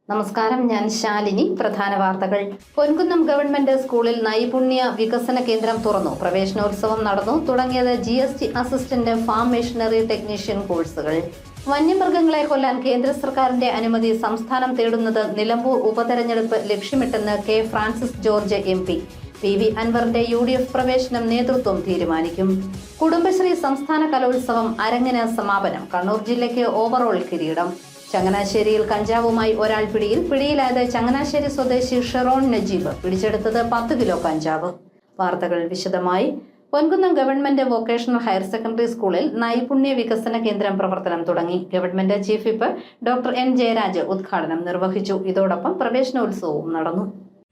നമസ്കാരം, ഞാൻ ശാലിനി. പ്രധാന വാർത്തകൾ. പൊൻകുന്നം ഗവൺമെന്റ് സ്കൂളിൽ നൈപുണ്യ വികസന കേന്ദ്രം തുറന്നു. പ്രവേശനോത്സവം നടന്നു. തുടങ്ങിയത് GST assistant, farm machinery technician കോഴ്സുകൾ. വന്യമൃഗങ്ങളെ കൊല്ലാൻ കേന്ദ്ര സർക്കാരിന്റെ അനുമതി സംസ്ഥാനം തേടുന്നത് നിലമ്പൂർ ഉപതെരഞ്ഞെടുപ്പ് ലക്ഷ്യമിട്ടെന്ന് K. Francis George MP. PV അൻവറിന്റെ UDF പ്രവേശനം നേതൃത്വം തീരുമാനിക്കും. കുടുംബശ്രീ സംസ്ഥാന കലോത്സവം അരങ്ങിന് സമാപനം. കണ്ണൂർ ജില്ലയ്ക്ക് ഓവറോൾ കിരീടം. ചങ്ങനാശ്ശേരിയിൽ കഞ്ചാവുമായി ഒരാൾ പിടിയിലായത് ചങ്ങനാശ്ശേരി സ്വദേശി ഷെറോൺ നജീബ്. പിടിച്ചെടുത്തത് 10 കിലോ കഞ്ചാവ്. വാർത്തകൾ വിശദമായി. Ponkunnam government vocational higher secondary സ്കൂളിൽ നൈപുണ്യ വികസന കേന്ദ്രം പ്രവർത്തനം തുടങ്ങി. Government chief whip doctor N. Jayaraj ഉദ്ഘാടനം നിർവഹിച്ചു. ഇതോടൊപ്പം പ്രവേശനോത്സവവും നടന്നു.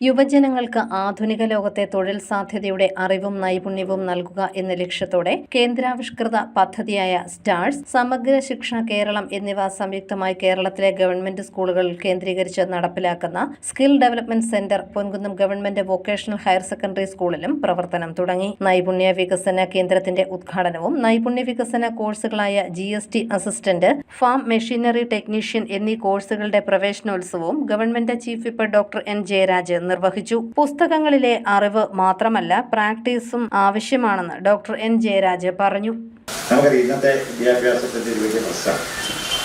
യുവജനങ്ങൾക്ക് ആധുനിക ലോകത്തെ തൊഴിൽ സാധ്യതയുടെ അറിവും നൈപുണ്യവും നൽകുക എന്ന ലക്ഷ്യത്തോടെ കേന്ദ്രാവിഷ്കൃത പദ്ധതിയായ സ്റ്റാർസ്, സമഗ്ര ശിക്ഷ കേരളം എന്നിവ സംയുക്തമായി കേരളത്തിലെ ഗവൺമെന്റ് സ്കൂളുകളിൽ കേന്ദ്രീകരിച്ച് നടപ്പിലാക്കുന്ന skill development centre Ponkunnam government vocational higher secondary സ്കൂളിലും പ്രവർത്തനം തുടങ്ങി. നൈപുണ്യ വികസന കേന്ദ്രത്തിന്റെ ഉദ്ഘാടനവും നൈപുണ്യ വികസന കോഴ്സുകളായ GST assistant, farm machinery technician എന്നീ കോഴ്സുകളുടെ പ്രവേശനോത്സവവും government chief whip doctor N. Jayaraj നിർവഹിച്ചു. പുസ്തകങ്ങളിലെ അറിവ് മാത്രമല്ല, പ്രാക്ടീസും ആവശ്യമാണെന്ന് ഡോക്ടർ N. ജയരാജ് പറഞ്ഞു. നമുക്കറിയാം, ഇന്നത്തെ വിദ്യാഭ്യാസത്തിന്റെ ഒരു വലിയ പ്രശ്നം,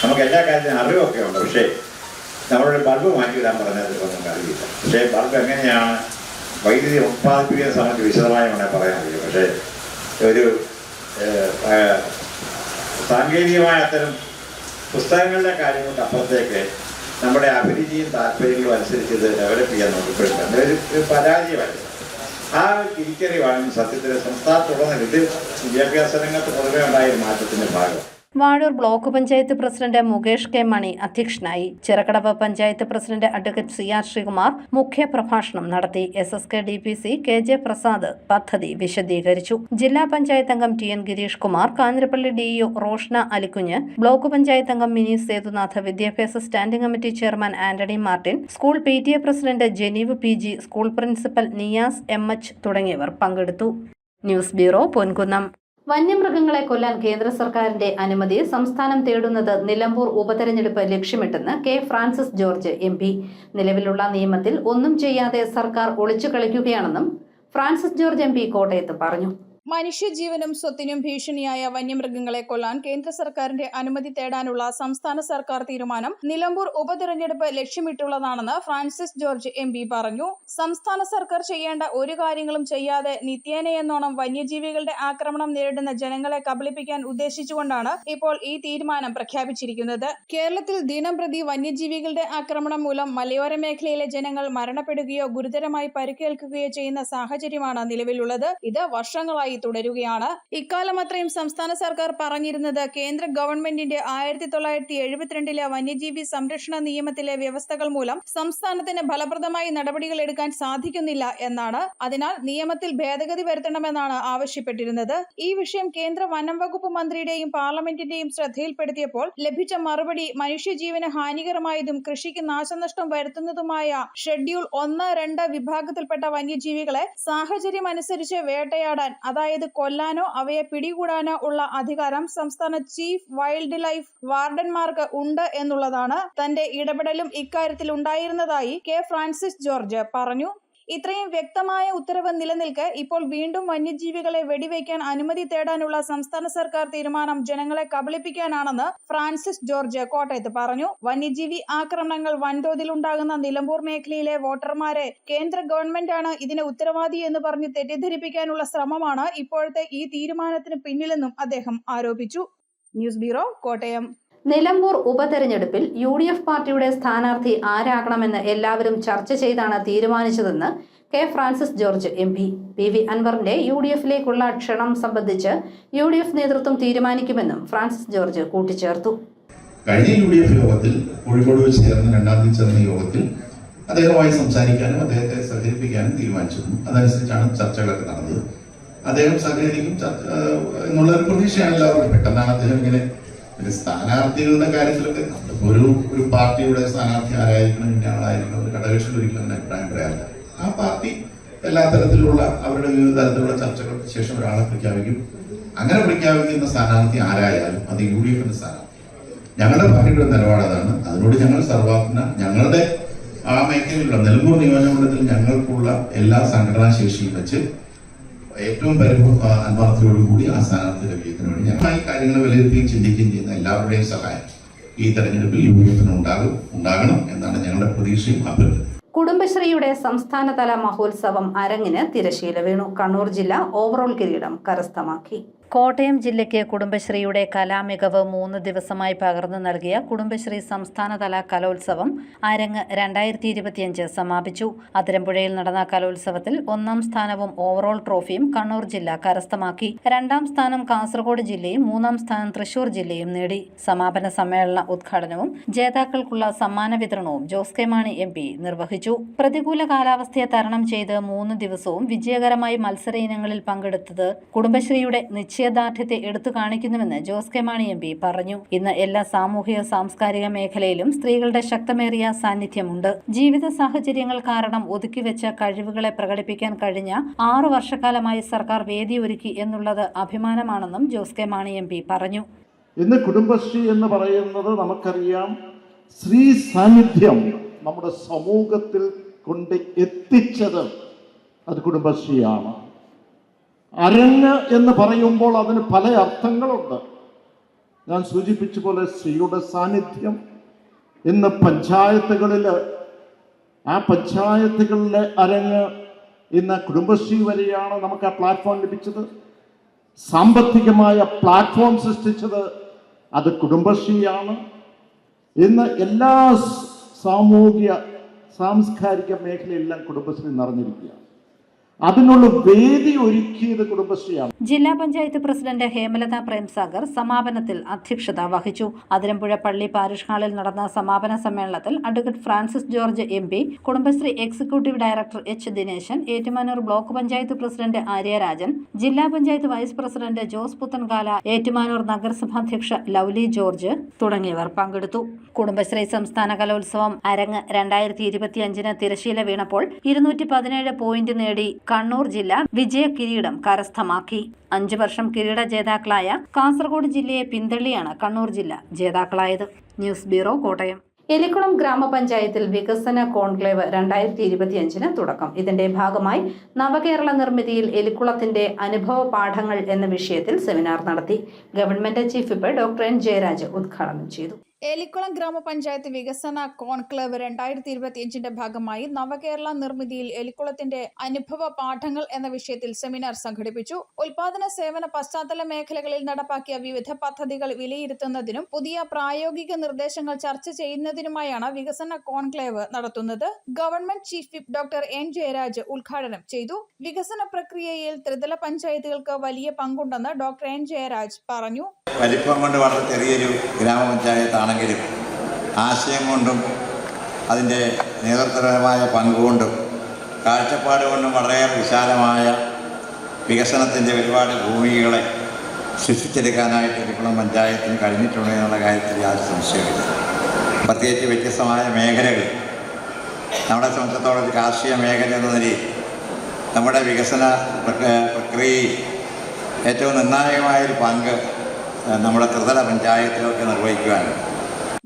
നമുക്ക് എല്ലാ കാര്യത്തിനും അറിവൊക്കെ ഉണ്ട്. പക്ഷേ നമ്മളൊരു ബൾബ് മാറ്റിയിടാൻ പറഞ്ഞാൽ നമുക്ക് അറിയില്ല. പക്ഷേ ബൾബ് എങ്ങനെയാണ് വൈദ്യുതി ഉത്പാദിപ്പിക്കുന്ന സമയത്ത് വിശദമായി വേണേൽ പറയാൻ കഴിയും. പക്ഷേ ഒരു സാങ്കേതികമായ അത്തരം പുസ്തകങ്ങളുടെ കാര്യങ്ങൾക്ക് അപ്പുറത്തേക്ക് നമ്മുടെ അഭിരുചിയും താല്പര്യങ്ങളും അനുസരിച്ച് ഇത് ഡെവലപ്പ് ചെയ്യാൻ നോക്കപ്പെടുന്നുണ്ട്. ഒരു പരാജയമായിരുന്നു. ആ തിരിച്ചറിവാണ് സത്യത്തിൽ സംസ്ഥാനത്തുടനീളം ഇത് വിദ്യാഭ്യാസ രംഗത്ത് പൊതുവെ ഉണ്ടായ ഒരു മാറ്റത്തിന്റെ ഭാഗം. Vazhoor block panchayat president Mukesh K. മണി അധ്യക്ഷനായി. Chirakkadavu panchayat president advocate CR Sreekumar മുഖ്യ പ്രഭാഷണം നടത്തി. SSK DPC KJ പ്രസാദ് പദ്ധതി വിശദീകരിച്ചു. ജില്ലാ പഞ്ചായത്ത് അംഗം TN Girish Kumar, Kanjirappally DEO Roshna Alikunju, block panchayat അംഗം മിനി സേതുനാഥ്, വിദ്യാഭ്യാസ standing committee chairman Antony Martin, school PTA president Janeev PG, school principal Niyas MH തുടങ്ങിയവർ പങ്കെടുത്തു. News bureau, Ponkunnam. വന്യമൃഗങ്ങളെ കൊല്ലാൻ കേന്ദ്ര സർക്കാരിന്റെ അനുമതി സംസ്ഥാനം തേടുന്നത് നിലമ്പൂർ ഉപതെരഞ്ഞെടുപ്പ് ലക്ഷ്യമിട്ടെന്ന് K. Francis George MP. നിലവിലുള്ള നിയമത്തിൽ ഒന്നും ചെയ്യാതെ സർക്കാർ ഒളിച്ചു കളിക്കുകയാണെന്നും ഫ്രാൻസിസ് ജോർജ് MP കോട്ടയത്ത് പറഞ്ഞു. മനുഷ്യജീവനും സ്വത്തിനും ഭീഷണിയായ വന്യമൃഗങ്ങളെ കൊല്ലാൻ കേന്ദ്ര സർക്കാരിന്റെ അനുമതി തേടാനുള്ള സംസ്ഥാന സർക്കാർ തീരുമാനം നിലമ്പൂർ ഉപതെരഞ്ഞെടുപ്പ് ലക്ഷ്യമിട്ടുള്ളതാണെന്ന് ഫ്രാൻസിസ് ജോർജ് MP പറഞ്ഞു. സംസ്ഥാന സർക്കാർ ചെയ്യേണ്ട ഒരു കാര്യങ്ങളും ചെയ്യാതെ നിത്യേനയെന്നോണം വന്യജീവികളുടെ ആക്രമണം നേരിടുന്ന ജനങ്ങളെ കബളിപ്പിക്കാൻ ഉദ്ദേശിച്ചുകൊണ്ടാണ് ഇപ്പോൾ ഈ തീരുമാനം പ്രഖ്യാപിച്ചിരിക്കുന്നത്. കേരളത്തിൽ ദിനംപ്രതി വന്യജീവികളുടെ ആക്രമണം മൂലം മലയോര മേഖലയിലെ ജനങ്ങൾ മരണപ്പെടുകയോ ഗുരുതരമായി പരിക്കേൽക്കുകയോ ചെയ്യുന്ന സാഹചര്യമാണ് നിലവിലുള്ളത്. ഇത് വർഷങ്ങളായി തുടരുകയാണ്. ഇക്കാലം അത്രയും സംസ്ഥാന സർക്കാർ പറഞ്ഞിരുന്നത് കേന്ദ്ര ഗവൺമെന്റിന്റെ 1972 വന്യജീവി സംരക്ഷണ നിയമത്തിലെ വ്യവസ്ഥകൾ മൂലം സംസ്ഥാനത്തിന് ഫലപ്രദമായി നടപടികൾ എടുക്കാൻ സാധിക്കുന്നില്ല എന്നാണ്. അതിനാൽ നിയമത്തിൽ ഭേദഗതി വരുത്തണമെന്നാണ് ആവശ്യപ്പെട്ടിരുന്നത്. ഈ വിഷയം കേന്ദ്ര വനം വകുപ്പ് മന്ത്രിയുടെയും പാർലമെന്റിന്റെയും ശ്രദ്ധയിൽപ്പെടുത്തിയപ്പോൾ ലഭിച്ച മറുപടി മനുഷ്യജീവന് ഹാനികരമായതും കൃഷിക്ക് നാശനഷ്ടം വരുത്തുന്നതുമായ ഷെഡ്യൂൾ 1, 2 വിഭാഗത്തിൽപ്പെട്ട വന്യജീവികളെ സാഹചര്യമനുസരിച്ച് വേട്ടയാടാൻ, അതായത് കൊല്ലാനോ അവയെ പിടികൂടാനോ ഉള്ള അധികാരം സംസ്ഥാന ചീഫ് വൈൽഡ് ലൈഫ് വാർഡന്മാർക്ക് ഉണ്ട് എന്നുള്ളതാണ്. തന്റെ ഇടപെടലും ഇക്കാര്യത്തിൽ ഉണ്ടായിരുന്നതായി K. ഫ്രാൻസിസ് ജോർജ് പറഞ്ഞു. ഇത്രയും വ്യക്തമായ ഉത്തരവ് നിലനിൽക്കെ ഇപ്പോൾ വീണ്ടും വന്യജീവികളെ വെടിവെക്കാൻ അനുമതി തേടാനുള്ള സംസ്ഥാന സർക്കാർ തീരുമാനം ജനങ്ങളെ കബളിപ്പിക്കാനാണെന്ന് ഫ്രാൻസിസ് ജോർജ് കോട്ടയത്ത് പറഞ്ഞു. വന്യജീവി ആക്രമണങ്ങൾ വൻതോതിൽ ഉണ്ടാകുന്ന നിലമ്പൂർ മേഖലയിലെ വോട്ടർമാരെ കേന്ദ്ര ഗവൺമെന്റാണ് ഇതിന് ഉത്തരവാദി എന്ന് പറഞ്ഞ് തെറ്റിദ്ധരിപ്പിക്കാനുള്ള ശ്രമമാണ് ഇപ്പോഴത്തെ ഈ തീരുമാനത്തിന് പിന്നിലെന്നും അദ്ദേഹം ആരോപിച്ചു. News bureau, Kottayam. നിലമ്പൂർ ഉപതെരഞ്ഞെടുപ്പിൽ UDF പാർട്ടിയുടെ സ്ഥാനാർത്ഥി ആരാകണമെന്ന് എല്ലാവരും ചർച്ച ചെയ്താണ് തീരുമാനിച്ചതെന്ന് K. Francis George MP. PV അൻവറിന്റെ UDFിലേക്കുള്ള ക്ഷണം സംബന്ധിച്ച് UDF നേതൃത്വം തീരുമാനിക്കുമെന്നും ഫ്രാൻസിസ് ജോർജ് കൂട്ടിച്ചേർത്തു. കഴിഞ്ഞ UDF യോഗത്തിൽ കോഴിക്കോട് വെച്ച് ചേർന്ന 2ാം തീയതി ചേർന്ന യോഗത്തിൽ അദ്ദേഹവുമായി സംസാരിക്കാനും അദ്ദേഹത്തെ സഹകരിപ്പിക്കാനും തീരുമാനിച്ചിരുന്നു. അതനുസരിച്ചാണ് ചർച്ചകളൊക്കെ നടന്നത്. അദ്ദേഹം സഹകരിക്കും എന്നുള്ള ഒരു പ്രതീക്ഷയാണ് എല്ലാവർക്കും. പെട്ടെന്നാണ് അദ്ദേഹം ഇങ്ങനെ സ്ഥാനാർത്ഥികളുടെ കാര്യത്തിലൊക്കെ ഒരു പാർട്ടിയുടെ സ്ഥാനാർത്ഥി ആരായിരിക്കണം, ഇന്ന ആളായിരിക്കണം, ഒരു ഘടകകക്ഷിയിൽ ഒരിക്കലും അങ്ങനെ അഭിപ്രായം പറയാറില്ല. ആ പാർട്ടി എല്ലാ തരത്തിലുള്ള അവരുടെ വിവിധ തരത്തിലുള്ള ചർച്ചകൾക്ക് ശേഷം ഒരാളെ പ്രഖ്യാപിക്കും. അങ്ങനെ പ്രഖ്യാപിക്കുന്ന സ്ഥാനാർത്ഥി ആരായാലും അത് UDFിന്റെ സ്ഥാനാർത്ഥി. ഞങ്ങളുടെ പാർട്ടിയുടെ നിലപാട് അതാണ്. അതിനോട് ഞങ്ങൾ സർവാത്മന ഞങ്ങളുടെ ആ മേഖലയിലുള്ള നിലമ്പൂർ നിയോജകമണ്ഡലത്തിൽ ഞങ്ങൾക്കുള്ള എല്ലാ സംഘടനാ ശേഷിയും വെച്ച് ഏറ്റവും ആത്മാർത്ഥതയോടുകൂടി ആ സ്ഥാനാർത്ഥിയുടെ വിജയത്തിന് വേണ്ടി ഞങ്ങൾ ഈ കാര്യങ്ങൾ വിലയിരുത്തുകയും ചിന്തിക്കുകയും ചെയ്യുന്ന എല്ലാവരുടെയും സഹായം ഈ തെരഞ്ഞെടുപ്പിൽ യുഡിഎഫിന് ഉണ്ടാകണം എന്നാണ് ഞങ്ങളുടെ പ്രതീക്ഷയും അഭ്യർത്ഥന. കുടുംബശ്രീയുടെ സംസ്ഥാനതല മഹോത്സവം അരങ്ങിന് തിരശീല വീണു. കണ്ണൂർ ജില്ല ഓവറോൾ കിരീടം കരസ്ഥമാക്കി. കോട്ടയം ജില്ലയ്ക്ക് കുടുംബശ്രീയുടെ കലാമികവ് 3 ദിവസമായി പകർന്നു നൽകിയ കുടുംബശ്രീ സംസ്ഥാനതല കലോത്സവം അരങ്ങ് 2025 സമാപിച്ചു. അതിരമ്പുഴയിൽ നടന്ന കലോത്സവത്തിൽ 1ാം സ്ഥാനവും ഓവറോൾ ട്രോഫിയും കണ്ണൂർ ജില്ല കരസ്ഥമാക്കി. 2ാം സ്ഥാനം കാസർഗോഡ് ജില്ലയും 3ാം സ്ഥാനം തൃശൂർ ജില്ലയും നേടി. സമാപന സമ്മേളന ഉദ്ഘാടനവും ജേതാക്കൾക്കുള്ള സമ്മാന വിതരണവും ജോസ് കെ മാണി MP നിർവഹിച്ചു. പ്രതികൂല കാലാവസ്ഥയെ തരണം ചെയ്ത് 3 ദിവസവും വിജയകരമായി മത്സര ഇനങ്ങളിൽ പങ്കെടുത്തത് കുടുംബശ്രീയുടെ നിശ്ചയദാർഢ്യത്തെ എടുത്തു കാണിക്കുന്നുവെന്ന് ജോസ് കെ മാണി MP പറഞ്ഞു. ഇന്ന് എല്ലാ സാമൂഹിക സാംസ്കാരിക മേഖലയിലും സ്ത്രീകളുടെ ശക്തമേറിയ സാന്നിധ്യമുണ്ട്. ജീവിത സാഹചര്യങ്ങൾ കാരണം ഒതുക്കിവെച്ച കഴിവുകളെ പ്രകടിപ്പിക്കാൻ കഴിഞ്ഞ 6 വർഷക്കാലമായി സർക്കാർ വേദിയൊരുക്കി എന്നുള്ളത് അഭിമാനമാണെന്നും ജോസ് കെ മാണി MP പറഞ്ഞു. ഇന്ന് കുടുംബശ്രീ എന്ന് പറയുന്നത് നമുക്കറിയാം, സ്ത്രീ സാന്നിധ്യം നമ്മുടെ സമൂഹത്തിൽ കൊണ്ട് എത്തിച്ചത് അത് കുടുംബശ്രീയാണ്. അരങ്ങ് എന്ന് പറയുമ്പോൾ അതിന് പല അർത്ഥങ്ങളുണ്ട്. ഞാൻ സൂചിപ്പിച്ച പോലെ സ്ത്രീയുടെ സാന്നിധ്യം ഇന്ന് പഞ്ചായത്തുകളിൽ, ആ പഞ്ചായത്തുകളിലെ അരങ്ങ് ഇന്ന് കുടുംബശ്രീ വരെയാണ് നമുക്ക് ആ പ്ലാറ്റ്ഫോം ലഭിച്ചത്. സാമ്പത്തികമായ പ്ലാറ്റ്ഫോം സൃഷ്ടിച്ചത് അത് കുടുംബശ്രീയാണ്. ഇന്ന് എല്ലാ സാമൂഹിക സാംസ്കാരിക മേഖലയെല്ലാം കുടുംബശ്രീ നിറഞ്ഞിരിക്കുകയാണ്. അതിനുള്ള വേദി ഒരുക്കിയത് കുടുംബശ്രീയാണ്. ജില്ലാ പഞ്ചായത്ത് പ്രസിഡന്റ് ഹേമലത പ്രേംസാഗർ സമാപനത്തിൽ അധ്യക്ഷത വഹിച്ചു. അതിരമ്പുഴ പള്ളി പാരിഷ് ഹാളിൽ നടന്ന സമാപന സമ്മേളനത്തിൽ advocate Francis George MP, Kudumbashree executive director H. Dineshan, Ettumanoor block panchayat president Aryarajan, ജില്ലാ panchayat vice president Jose Puthenkala, Ettumanoor നഗരസഭാധ്യക്ഷ ലൗലി ജോർജ് തുടങ്ങിയവർ പങ്കെടുത്തു. കുടുംബശ്രീ സംസ്ഥാന കലോത്സവം അരങ്ങ് 2025 തിരശീല വീണപ്പോൾ 217 പോയിന്റ് നേടി കണ്ണൂർ ജില്ല വിജയ കിരീടം കരസ്ഥമാക്കി. 5 വർഷം കിരീട ജേതാക്കളായ കാസർഗോഡ് ജില്ലയെ പിന്തള്ളിയാണ് കണ്ണൂർ ജില്ല ജേതാക്കളായത്. News bureau, Kottayam. എലിക്കുളം ഗ്രാമപഞ്ചായത്തിൽ വികസന കോൺക്ലേവ് 2025 തുടക്കം. ഇതിന്റെ ഭാഗമായി നവകേരള നിർമ്മിതിയിൽ എലിക്കുളത്തിന്റെ അനുഭവ പാഠങ്ങൾ എന്ന വിഷയത്തിൽ സെമിനാർ നടത്തി. Government chief whip doctor N. Jayaraj ഉദ്ഘാടനം ചെയ്തു. എലിക്കുളം ഗ്രാമപഞ്ചായത്ത് വികസന കോൺക്ലേവ് 2025 ഭാഗമായി നവകേരള നിർമ്മിതിയിൽ എലിക്കുളത്തിന്റെ അനുഭവ പാഠങ്ങൾ എന്ന വിഷയത്തിൽ സെമിനാർ സംഘടിപ്പിച്ചു. ഉൽപാദന സേവന പശ്ചാത്തല മേഖലകളിൽ നടപ്പാക്കിയ വിവിധ പദ്ധതികൾ വിലയിരുത്തുന്നതിനും പുതിയ പ്രായോഗിക നിർദ്ദേശങ്ങൾ ചർച്ച ചെയ്യുന്നതിനുമായാണ് വികസന കോൺക്ലേവ് നടത്തുന്നത്. Government chief whip doctor N. Jayaraj ഉദ്ഘാടനം ചെയ്തു. വികസന പ്രക്രിയയിൽ ത്രിതല പഞ്ചായത്തുകൾക്ക് വലിയ പങ്കുണ്ടെന്ന് ഡോക്ടർ N. ജയരാജ് പറഞ്ഞു. വലിപ്പം കൊണ്ട് വളരെ ചെറിയൊരു ഗ്രാമപഞ്ചായത്താണെങ്കിലും ആശയം കൊണ്ടും അതിൻ്റെ നേതൃത്വപരമായ പങ്കുകൊണ്ടും കാഴ്ചപ്പാട് കൊണ്ടും വളരെയേറെ വിശാലമായ വികസനത്തിൻ്റെ ഒരുപാട് ഭൂമികളെ സൃഷ്ടിച്ചെടുക്കാനായിട്ട് എലിക്കുളം പഞ്ചായത്തിന് കഴിഞ്ഞിട്ടുണ്ട് എന്നുള്ള കാര്യത്തിൽ യാതൊരു സംശയമില്ല. പ്രത്യേകിച്ച് വ്യത്യസ്തമായ മേഖലകൾ നമ്മളെ സംബന്ധിച്ചിടത്തോളം കാർഷിക മേഖല എന്ന നിലയിൽ നമ്മുടെ വികസന പ്രക്രിയയിൽ ഏറ്റവും നിർണായകമായൊരു പങ്ക് നമ്മുടെ ത്രിതല പഞ്ചായത്തിലൊക്കെ നിർവഹിക്കുവാനും.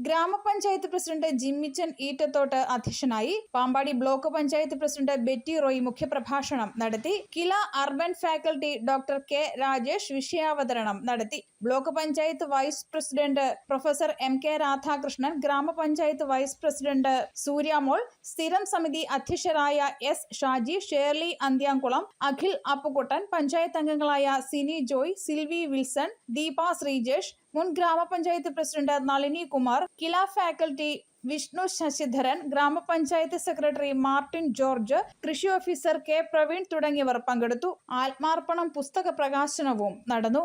ഗ്രാമപഞ്ചായത്ത് പ്രസിഡന്റ് ജിമ്മിച്ചൻ ഈറ്റത്തോട്ട് അധ്യക്ഷനായി. Pampady block panchayat president Betty Roy മുഖ്യപ്രഭാഷണം നടത്തി. Kila urban faculty doctor K. Rajesh വിഷയാവതരണം നടത്തി. Block panchayat vice president professor M. K. Radhakrishnan, ഗ്രാമപഞ്ചായത്ത് വൈസ് പ്രസിഡന്റ് സൂര്യമോൾ, സ്ഥിരം സമിതി അധ്യക്ഷരായ S. ഷാജി, ഷേർലി അന്ത്യാംകുളം, അഖിൽ അപ്പുകുട്ടൻ, പഞ്ചായത്ത് അംഗങ്ങളായ സിനി ജോയ്, സിൽവി വിൽസൺ, ദീപ ശ്രീജേഷ്, മുൻ ഗ്രാമപഞ്ചായത്ത് പ്രസിഡന്റ് നളിനി കുമാർ, കില ഫാക്കൽറ്റി വിഷ്ണു ശശിധരൻ, ഗ്രാമപഞ്ചായത്ത് സെക്രട്ടറി മാർട്ടിൻ ജോർജ്, കൃഷി ഓഫീസർ K. പ്രവീൺ തുടങ്ങിയവർ പങ്കെടുത്തു. ആത്മാർപ്പണം പുസ്തക പ്രകാശനവും നടന്നു.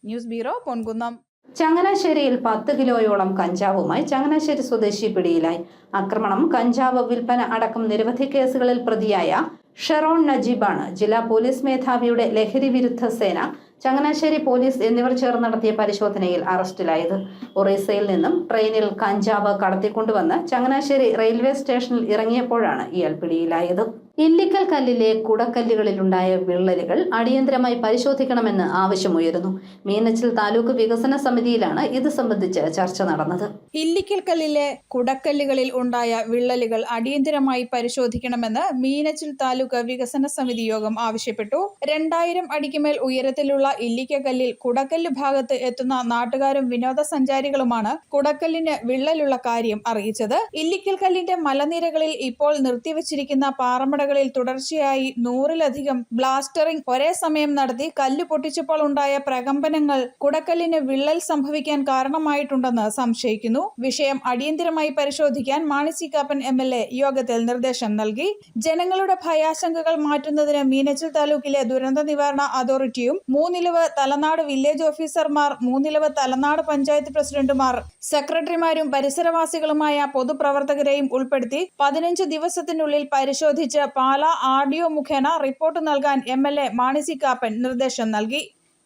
News bureau, Ponkunnam. ചങ്ങനാശ്ശേരിയിൽ 10 കിലോയോളം കഞ്ചാവുമായി ചങ്ങനാശ്ശേരി സ്വദേശി പിടിയിലായി. ആക്രമണം, കഞ്ചാവ് വിൽപ്പന അടക്കം നിരവധി കേസുകളിൽ പ്രതിയായ ഷെറോൺ നജീബാണ് ജില്ലാ പോലീസ് മേധാവിയുടെ ലഹരി വിരുദ്ധ സേന, ചങ്ങനാശ്ശേരി പോലീസ് എന്നിവർ ചേർന്ന് നടത്തിയ പരിശോധനയിൽ അറസ്റ്റിലായത്. ഒറീസയിൽ നിന്നും ട്രെയിനിൽ കഞ്ചാവ് കടത്തിക്കൊണ്ടുവന്ന് ചങ്ങനാശ്ശേരി റെയിൽവേ സ്റ്റേഷനിൽ ഇറങ്ങിയപ്പോഴാണ് ഇയാൾ പിടിയിലായത്. ഇല്ലിക്കൽ കല്ലിലെ കുടക്കല്ലുകളിലുണ്ടായ വിള്ളലുകൾ അടിയന്തരമായി പരിശോധിക്കണമെന്ന് ആവശ്യമുയരുന്നു. മീനച്ചിൽ താലൂക്ക് വികസന സമിതിയിലാണ് ഇത് സംബന്ധിച്ച് ചർച്ച നടന്നത്. ഇല്ലിക്കൽ കല്ലിലെ കുടക്കല്ലുകളിൽ ഉണ്ടായ വിള്ളലുകൾ അടിയന്തരമായി പരിശോധിക്കണമെന്ന് മീനച്ചിൽ താലൂക്ക് വികസന സമിതി യോഗം ആവശ്യപ്പെട്ടു. 2000 അടിക്കുമേൽ ഉയരത്തിലുള്ള ഇല്ലിക്കക്കല്ലിൽ കുടക്കല്ല് ഭാഗത്ത് എത്തുന്ന നാട്ടുകാരും വിനോദസഞ്ചാരികളുമാണ് കുടക്കല്ലിന് വിള്ളലുള്ള കാര്യം അറിയിച്ചത്. ഇല്ലിക്കൽ കല്ലിന്റെ മലനിരകളിൽ ഇപ്പോൾ നിർത്തിവച്ചിരിക്കുന്ന പാറമട തുടർച്ചയായി 100-ലധികം ബ്ലാസ്റ്ററിംഗ് ഒരേ സമയം നടത്തി കല്ല് പൊട്ടിച്ചപ്പോൾ ഉണ്ടായ പ്രകമ്പനങ്ങൾ കുടക്കല്ലിന് വിള്ളൽ സംഭവിക്കാൻ കാരണമായിട്ടുണ്ടെന്ന് സംശയിക്കുന്നു. വിഷയം അടിയന്തരമായി പരിശോധിക്കാൻ മാണി സി കാപ്പൻ MLA യോഗത്തിൽ നിർദ്ദേശം നൽകി. ജനങ്ങളുടെ ഭയാശങ്കകൾ മാറ്റുന്നതിന് മീനച്ചിൽ താലൂക്കിലെ ദുരന്ത നിവാരണ അതോറിറ്റിയും മൂന്നിലവ് തലനാട് വില്ലേജ് ഓഫീസർമാർ, മൂന്നിലവ് തലനാട് പഞ്ചായത്ത് പ്രസിഡന്റുമാർ, സെക്രട്ടറിമാരും പരിസരവാസികളുമായ പൊതുപ്രവർത്തകരെയും ഉൾപ്പെടുത്തി 15 ദിവസത്തിനുള്ളിൽ പരിശോധിച്ച് പാലാ RDO മുഖേന റിപ്പോർട്ട് നൽകാൻ MLA മാണി സി കാപ്പൻ നിർദ്ദേശം നൽകി.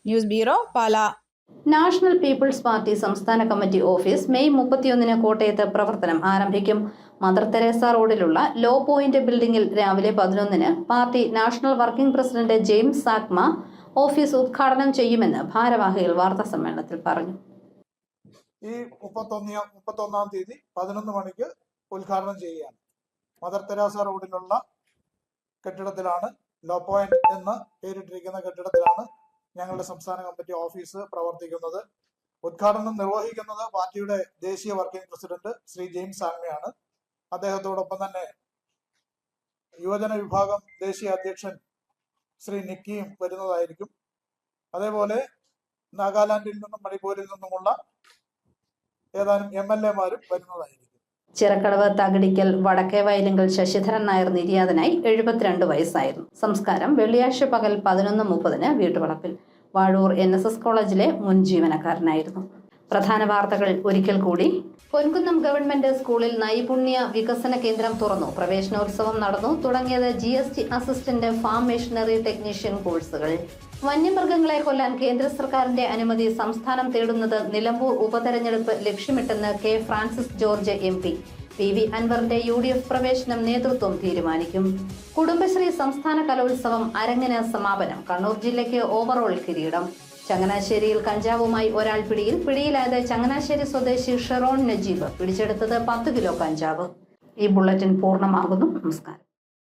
News bureau, Pala. National People's Party സംസ്ഥാന കമ്മിറ്റി ഓഫീസ് മെയ് 31 കോട്ടയത്ത് പ്രവർത്തനം ആരംഭിക്കും. മദർ തെരേസ റോഡിലുള്ള ലോ പോയിന്റ് ബിൽഡിംഗിൽ രാവിലെ 11 party national working president James Sangma office ഉദ്ഘാടനം ചെയ്യുമെന്ന് ഭാരവാഹികൾ വാർത്താസമ്മേളനത്തിൽ പറഞ്ഞു. ഈ 31 തീയതി 11 മണിക്ക് ഉദ്ഘാടനം ചെയ്യുകയാണ്. മദർ തെരേസ റോഡിലുള്ള കെട്ടിടത്തിലാണ്, ലോ പോയിന്റ് എന്ന് പേരിട്ടിരിക്കുന്ന കെട്ടിടത്തിലാണ് ഞങ്ങളുടെ സംസ്ഥാന കമ്മിറ്റി ഓഫീസ് പ്രവർത്തിക്കുന്നത്. ഉദ്ഘാടനം നിർവഹിക്കുന്നത് പാർട്ടിയുടെ ദേശീയ വർക്കിംഗ് പ്രസിഡന്റ് ശ്രീ ജെയിംസ് സാങ്മയാണ്. അദ്ദേഹത്തോടൊപ്പം തന്നെ യുവജന വിഭാഗം ദേശീയ അധ്യക്ഷൻ ശ്രീ നിക്കിയും വരുന്നതായിരിക്കും. അതേപോലെ നാഗാലാൻഡിൽ നിന്നും മണിപ്പൂരിൽ നിന്നുമുള്ള ഏതാനും MLA-മാരും വരുന്നതായിരിക്കും. ചിറക്കടവ് തകടിക്കൽ വടക്കേ വയലിങ്കൽ ശശിധരൻ നായർ നിര്യാതനായി 72 വയസ്സായിരുന്നു. സംസ്കാരം വെള്ളിയാഴ്ച പകൽ 11:30 വീട്ടുവളപ്പിൽ. വാഴൂർ NSS കോളേജിലെ മുൻ ജീവനക്കാരനായിരുന്നു. പ്രധാന വാർത്തകൾ ഒരിക്കൽ കൂടി. പൊൻകുന്നം ഗവൺമെന്റ് സ്കൂളിൽ നൈപുണ്യ വികസന കേന്ദ്രം തുറന്നു. പ്രവേശനോത്സവം നടന്നു. തുടങ്ങിയത് GST assistant farm machinery technician കോഴ്സുകൾ. വന്യമൃഗങ്ങളെ കൊല്ലാൻ കേന്ദ്ര സർക്കാരിന്റെ അനുമതി സംസ്ഥാനം തേടുന്നത് നിലമ്പൂർ ഉപതെരഞ്ഞെടുപ്പ് ലക്ഷ്യമിട്ടെന്ന് K. Francis George MP. PV അൻവറിന്റെ UDF പ്രവേശനം നേതൃത്വം തീരുമാനിക്കും. കുടുംബശ്രീ സംസ്ഥാന കലോത്സവം അരങ്ങിന് സമാപനം. കണ്ണൂർ ജില്ലയ്ക്ക് ഓവറോൾ കിരീടം. ചങ്ങനാശ്ശേരിയിൽ കഞ്ചാവുമായി ഒരാൾ പിടിയിലായത് ചങ്ങനാശ്ശേരി സ്വദേശി ഷെറോൺ നജീബ്. പിടിച്ചെടുത്തത് 10 കിലോ കഞ്ചാവ്. ഈ ബുള്ളറ്റിൻ പൂർണ്ണമാകുന്നു. നമസ്കാരം.